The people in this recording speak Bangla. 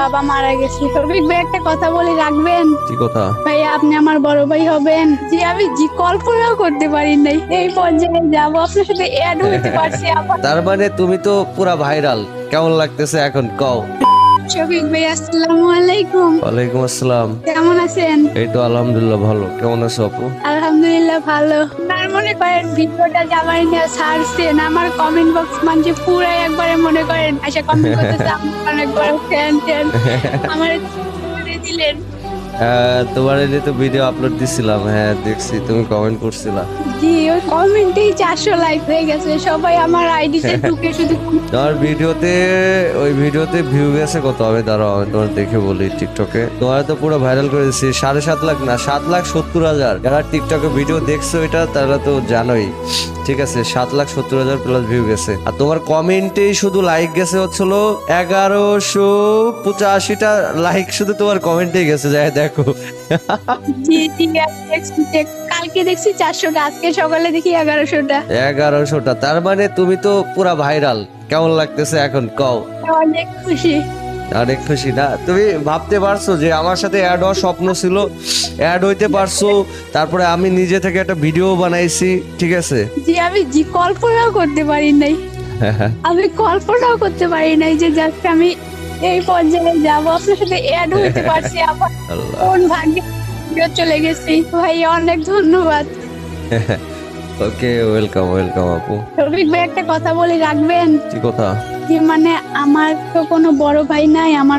বাবা মারা গেছে। শফিক ভাই একটা কথা বলে রাখবেন? কি কথা? ভাই আপনি আমার বড় ভাই হবেন, যে আমি কল্পনাও করতে পারি নাই এই পর্যায়ে যাবো, আপনার সাথে অ্যাড হইতে পারছি আবার। তার মানে তুমি তো পুরা ভাইরাল, কেমন লাগতেছে এখন কও? শফিক ভাই আসসালামু আলাইকুম। ওয়ালাইকুম আসসালাম। কেমন আছেন? এই তো আলহামদুলিল্লাহ ভালো। কেমন আছো আপু? আলহামদুলিল্লাহ ভালো। আর মনে করেন ভিডিওটা জামাই নিয়ে ছাড়ছেন, আমার কমেন্ট বক্স মানে পুরো একবারে মনে করেন আচ্ছা কমেন্ট করতেছে আমার অনেকবার ফ্যান ট্যান আমার করে দিলেন। তোমার এই তো ভিডিও আপলোড দিছিলাম, হ্যাঁ দেখছি তুমি কমেন্ট করছিলা। জি ওই কমেন্টেই 400 লাইক হয়ে গেছে, সবাই আমার আইডিতে ঢুকে শুধু তোমার ভিডিওতে ওই ভিডিওতে ভিউ গেছে কত? আমি দাঁড়াও আমি তোমার দেখে বলি। টিকটকে তোমার তো পুরো ভাইরাল করে দিচ্ছি। 7.5 লাখ না, 7,70,000 যারা টিকটকে ভিডিও দেখছো এটা তারা তো জানোই। ঠিক আছে, 7,70,000 প্লাস ভিউ গেছে। আর তোমার কমেন্টেই শুধু লাইক গেছে হচ্ছিল 1185টা লাইক, শুধু তোমার কমেন্টেই গেছে, যাই দেখো। জি জি আমি দেখছি যে কালকে দেখছি 400টা, আজকে সকালে দেখি 1100টা। 1100টা, তার মানে তুমি তো পুরা ভাইরাল, কেমন লাগতেছে এখন কও? অনেক খুশি। অনেক খুশি না? তুমি ভাবতে পারছো যে আমার সাথে অ্যাড হওয়ার স্বপ্ন ছিল, অ্যাড হইতে পারছো, তারপরে আমি নিজে থেকে একটা ভিডিও বানাইছি, ঠিক আছে। জি আমি কল্পনাও করতে পারি নাই, আমি কল্পনাও করতে পারি নাই যে জাস্ট আমি এই পর্যায়ে যাব, আপনার সাথে অ্যাড হইতে পারছি আবার। আল্লাহ। কোন ভাগ্যে ভিডিও চলে গেছি। ভাই অনেক ধন্যবাদ। ওকে, ওয়েলকাম ওয়েলকাম আপু। শফিক ভাই একটা কথা বলে রাখবেন? কি কথা? যে মানে আমার তো কোনো বড় ভাই নাই, আমার